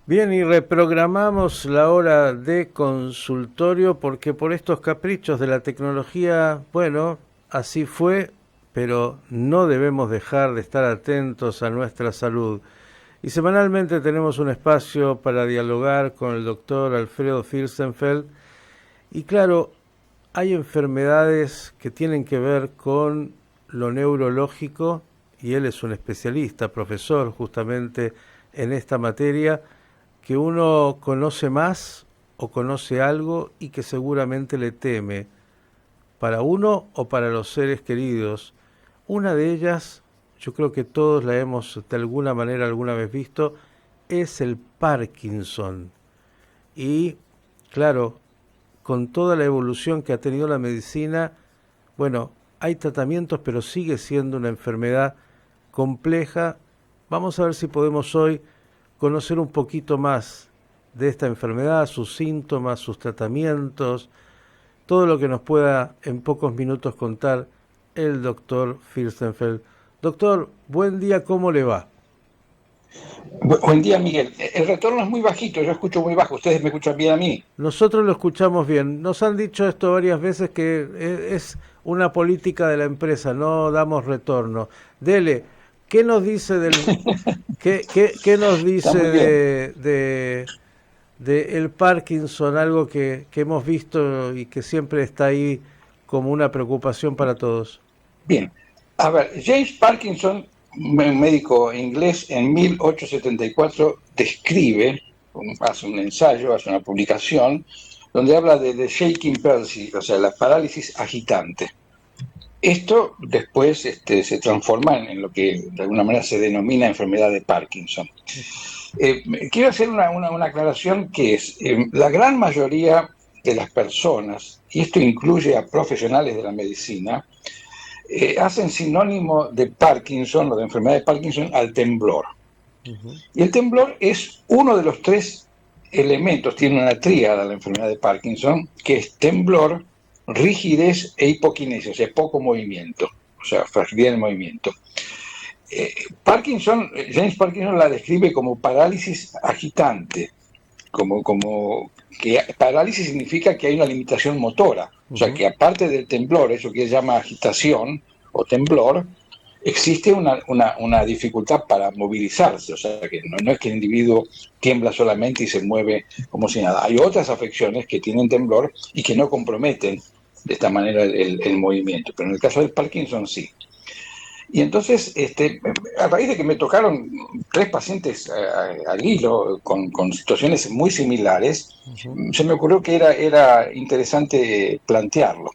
Bien, y reprogramamos la hora de consultorio porque por estos caprichos de la tecnología, bueno, así fue, pero no debemos dejar de estar atentos a nuestra salud. Y semanalmente tenemos un espacio para dialogar con el doctor Alfredo Fürstenfeld. Y claro, hay enfermedades que tienen que ver con lo neurológico y él es un especialista, profesor justamente en esta materia que uno conoce más o conoce algo y que seguramente le teme, para uno o para los seres queridos. Una de ellas, yo creo que todos la hemos de alguna manera alguna vez visto, es el Parkinson. Y claro, con toda la evolución que ha tenido la medicina, bueno, hay tratamientos, pero sigue siendo una enfermedad compleja. Vamos a ver si podemos hoy conocer un poquito más de esta enfermedad, sus síntomas, sus tratamientos, todo lo que nos pueda en pocos minutos contar el doctor Fürstenfeld. Doctor, buen día, ¿cómo le va? Buen día, Miguel. El retorno es muy bajito, yo escucho muy bajo. ¿Ustedes me escuchan bien a mí? Nosotros lo escuchamos bien. Nos han dicho esto varias veces que es una política de la empresa, no damos retorno. Dele, ¿qué nos dice qué nos Está dice muy bien. de el Parkinson, algo que hemos visto y que siempre está ahí como una preocupación para todos? Bien. A ver, James Parkinson, un médico inglés, en 1874 describe, hace un ensayo, hace una publicación, donde habla de shaking palsy, o sea, la parálisis agitante. Esto después se transforma en lo que de alguna manera se denomina enfermedad de Parkinson. Eh, Quiero hacer una aclaración que es, la gran mayoría de las personas, y esto incluye a profesionales de la medicina, hacen sinónimo de Parkinson o de enfermedad de Parkinson al temblor. Ujú. Y el temblor es uno de los tres elementos, tiene una tríada la enfermedad de Parkinson, que es temblor, rigidez e hipoquinesia, o sea, poco movimiento, o sea, fragilidad del movimiento. James Parkinson la describe como parálisis agitante, como que parálisis significa que hay una limitación motora, o sea Ujú. que aparte del temblor, eso que se llama agitación o temblor, existe una dificultad para movilizarse, o sea que no es que el individuo tiembla solamente y se mueve como si nada. Hay otras afecciones que tienen temblor y que no comprometen de esta manera el movimiento, pero en el caso del Parkinson sí. Y entonces, a raíz de que me tocaron tres pacientes al hilo con situaciones muy similares, Ujú. se me ocurrió que era interesante plantearlo.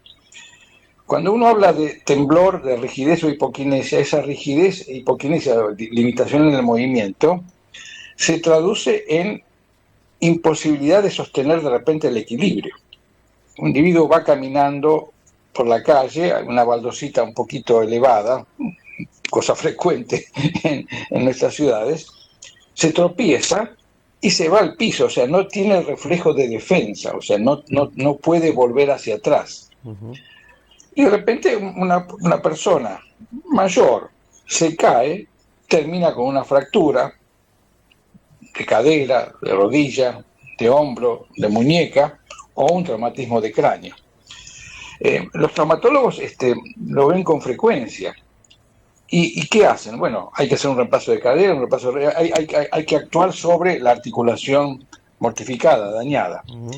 Cuando uno habla de temblor, de rigidez o hipoquinesia, esa rigidez e hipoquinesia, limitación en el movimiento, se traduce en imposibilidad de sostener de repente el equilibrio. Un individuo va caminando por la calle, una baldosita un poquito elevada, cosa frecuente en nuestras ciudades, se tropieza y se va al piso, o sea, no tiene el reflejo de defensa, o sea, no puede volver hacia atrás. Ujú. Y de repente una persona mayor se cae, termina con una fractura de cadera, de rodilla, de hombro, de muñeca o un traumatismo de cráneo. Los traumatólogos lo ven con frecuencia. ¿Y qué hacen? Bueno, hay que hacer un reemplazo de cadera, un reemplazo hay que actuar sobre la articulación mortificada, dañada. Ujú.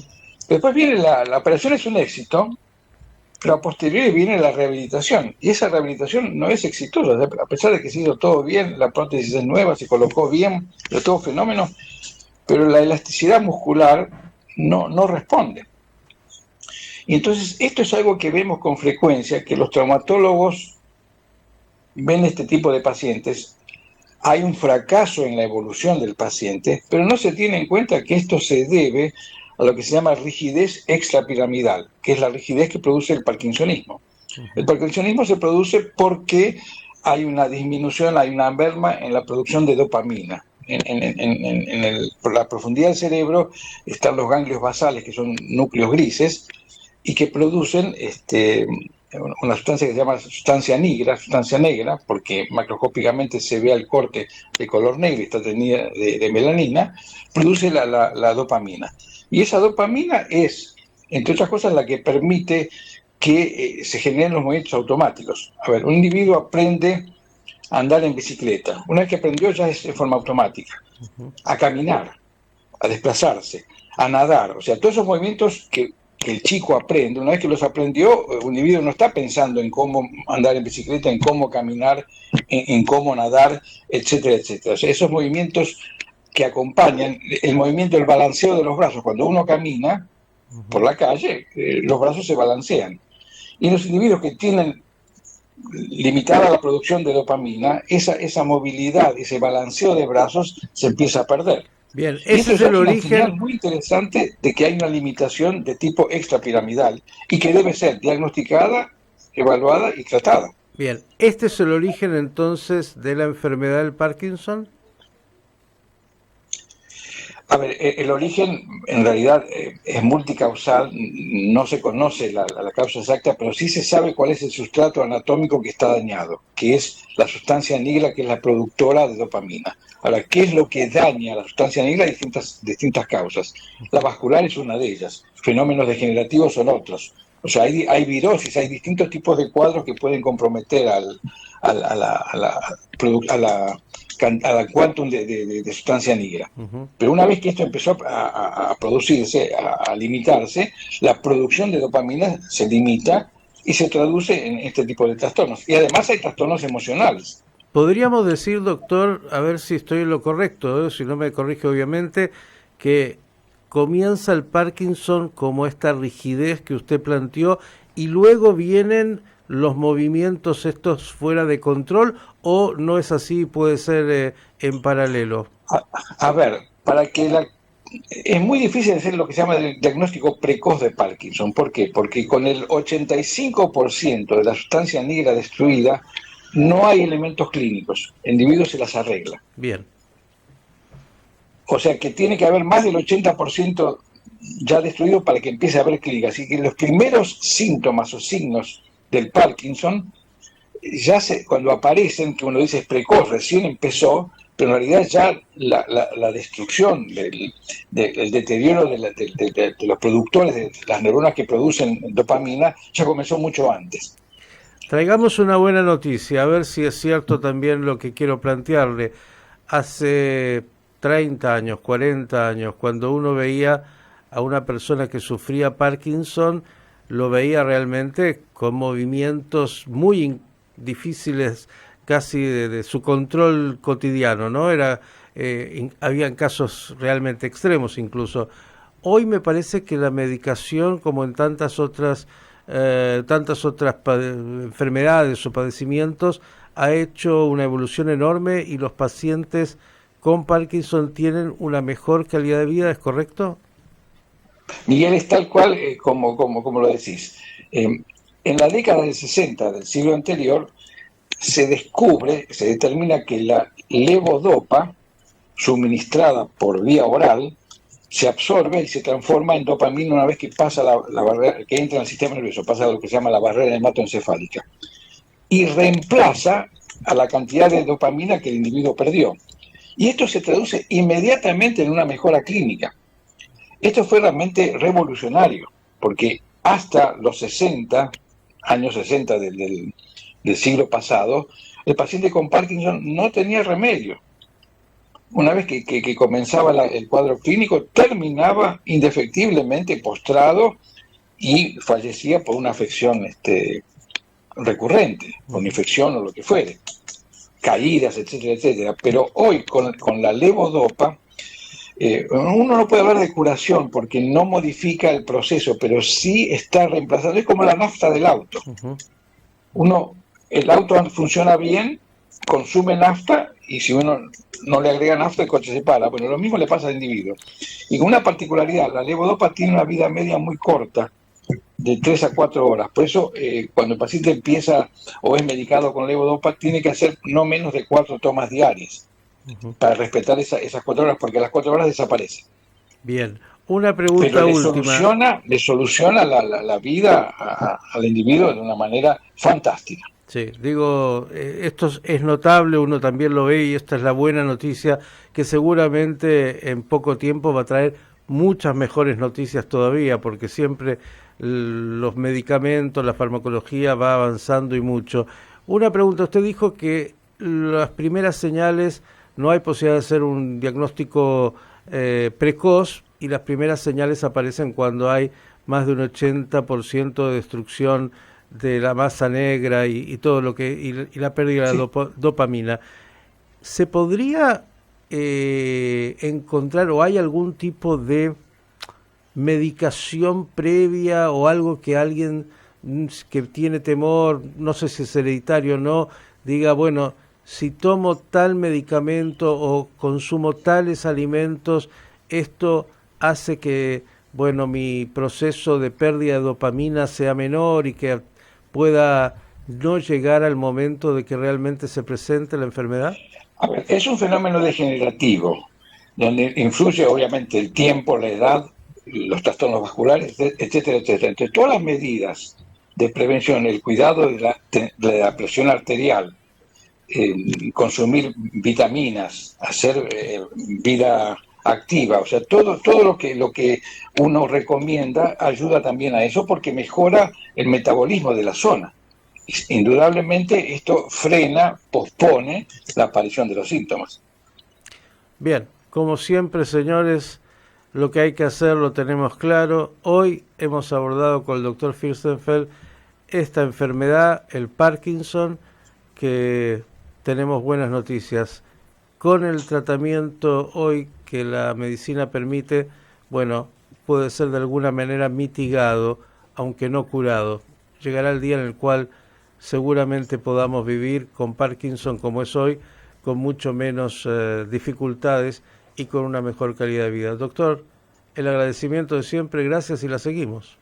Después viene la operación, es un éxito, pero a posteriori viene la rehabilitación. Y esa rehabilitación no es exitosa. A pesar de que se hizo todo bien, la prótesis es nueva, se colocó bien, pero todo fenómeno, pero la elasticidad muscular no responde. Y entonces esto es algo que vemos con frecuencia, que los traumatólogos ven este tipo de pacientes, hay un fracaso en la evolución del paciente, pero no se tiene en cuenta que esto se debe a lo que se llama rigidez extrapiramidal, que es la rigidez que produce el parkinsonismo. El Ujú. parkinsonismo se produce porque hay una disminución, hay una merma en la producción de dopamina. Por la profundidad del cerebro están los ganglios basales, que son núcleos grises, y que producen una sustancia que se llama sustancia negra, porque macroscópicamente se ve el corte de color negro y está tenida de melanina, produce la dopamina. Y esa dopamina es, entre otras cosas, la que permite que se generen los movimientos automáticos. A ver, un individuo aprende a andar en bicicleta. Una vez que aprendió ya es de forma automática. A caminar, a desplazarse, a nadar. O sea, todos esos movimientos que el chico aprende, una vez que los aprendió, un individuo no está pensando en cómo andar en bicicleta, en cómo caminar, en cómo nadar, etcétera, etcétera. O sea, esos movimientos que acompañan el movimiento, el balanceo de los brazos. Cuando uno camina por la calle, los brazos se balancean. Y los individuos que tienen limitada la producción de dopamina, esa movilidad, ese balanceo de brazos se empieza a perder. Bien, Y ese esto es ya el es una señal origen. muy interesante de que hay una limitación de tipo extrapiramidal y que debe ser diagnosticada, evaluada y tratada. Bien, este es el origen entonces de la enfermedad del Parkinson. A ver, el origen en realidad es multicausal, no se conoce la causa exacta, pero sí se sabe cuál es el sustrato anatómico que está dañado, que es la sustancia negra, que es la productora de dopamina. Ahora, ¿qué es lo que daña a la sustancia negra? Hay distintas causas. La vascular es una de ellas, fenómenos degenerativos son otros. O sea, hay virosis, hay distintos tipos de cuadros que pueden comprometer a la quantum de sustancia negra. Pero una vez que esto empezó a producirse, a limitarse, la producción de dopamina se limita y se traduce en este tipo de trastornos. Y además hay trastornos emocionales. Podríamos decir, doctor, a ver si estoy en lo correcto, si no me corrige obviamente, que comienza el Parkinson como esta rigidez que usted planteó y luego vienen los movimientos estos fuera de control, o no es así, puede ser en paralelo. A ver, para que es muy difícil hacer lo que se llama el diagnóstico precoz de Parkinson. ¿Por qué? Porque con el 85% de la sustancia negra destruida no hay elementos clínicos. El individuo se las arregla. Bien. O sea que tiene que haber más del 80% ya destruido para que empiece a haber clínica. Así que los primeros síntomas o signos del Parkinson, cuando aparecen, que uno dice es precoz, recién empezó, pero en realidad ya la destrucción, el deterioro de los productores, de las neuronas que producen dopamina, ya comenzó mucho antes. Traigamos una buena noticia, a ver si es cierto también lo que quiero plantearle. Hace 30 años, 40 años, cuando uno veía a una persona que sufría Parkinson, lo veía realmente con movimientos muy difíciles, casi de su control cotidiano, ¿no? Habían casos realmente extremos incluso. Hoy me parece que la medicación, como en tantas otras enfermedades o padecimientos, ha hecho una evolución enorme y los pacientes con Parkinson tienen una mejor calidad de vida, ¿es correcto? Miguel, es tal cual como lo decís. En la década del 60 del siglo anterior se determina que la levodopa suministrada por vía oral se absorbe y se transforma en dopamina una vez que pasa la barrera, que entra en el sistema nervioso, pasa lo que se llama la barrera hematoencefálica, y reemplaza a la cantidad de dopamina que el individuo perdió. Y esto se traduce inmediatamente en una mejora clínica. Esto fue realmente revolucionario, porque hasta los años 60 del siglo pasado, el paciente con Parkinson no tenía remedio. Una vez que comenzaba el cuadro clínico, terminaba indefectiblemente postrado y fallecía por una afección recurrente, por una infección o lo que fuere, caídas, etcétera, etcétera. Pero hoy, con la levodopa, uno no puede hablar de curación porque no modifica el proceso, pero sí está reemplazando. Es como la nafta del auto. El auto funciona bien, consume nafta, y si uno no le agrega nafta, el coche se para. Bueno, lo mismo le pasa al individuo. Y con una particularidad, la levodopa tiene una vida media muy corta, de 3 a 4 horas. Por eso, cuando el paciente empieza o es medicado con levodopa, tiene que hacer no menos de 4 tomas diarias para respetar esas 4 horas, porque a las 4 horas desaparece. Bien. Una pregunta pero última. le soluciona la vida al individuo de una manera fantástica. Sí, digo, es notable, uno también lo ve y esta es la buena noticia, que seguramente en poco tiempo va a traer muchas mejores noticias todavía, porque siempre los medicamentos, la farmacología va avanzando y mucho. Una pregunta, usted dijo que las primeras señales, no hay posibilidad de hacer un diagnóstico precoz y las primeras señales aparecen cuando hay más de un 80% de destrucción de la masa negra y todo lo que y la pérdida de Sí. dopamina. ¿Se podría encontrar o hay algún tipo de medicación previa o algo que alguien que tiene temor, no sé si es hereditario o no, diga, bueno, si tomo tal medicamento o consumo tales alimentos, esto hace que, bueno, mi proceso de pérdida de dopamina sea menor y que pueda no llegar al momento de que realmente se presente la enfermedad? A ver, es un fenómeno degenerativo, donde influye obviamente el tiempo, la edad, los trastornos vasculares, etcétera, etcétera. Entre todas las medidas de prevención, el cuidado de la presión arterial, consumir vitaminas, hacer vida activa, o sea, todo lo que uno recomienda ayuda también a eso porque mejora el metabolismo de la zona. Indudablemente esto frena, pospone la aparición de los síntomas. Bien, como siempre, señores, lo que hay que hacer lo tenemos claro. Hoy hemos abordado con el doctor Fürstenfeld esta enfermedad, el Parkinson, que tenemos buenas noticias. Con el tratamiento hoy que la medicina permite, bueno, puede ser de alguna manera mitigado, aunque no curado. Llegará el día en el cual seguramente podamos vivir con Parkinson como es hoy, con mucho menos dificultades y con una mejor calidad de vida. Doctor, el agradecimiento de siempre, gracias y la seguimos.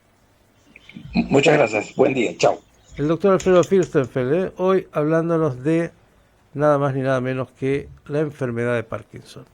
Muchas gracias, buen día, chao. El doctor Alfredo Fürstenfeld, hoy hablándonos de nada más ni nada menos que la enfermedad de Parkinson.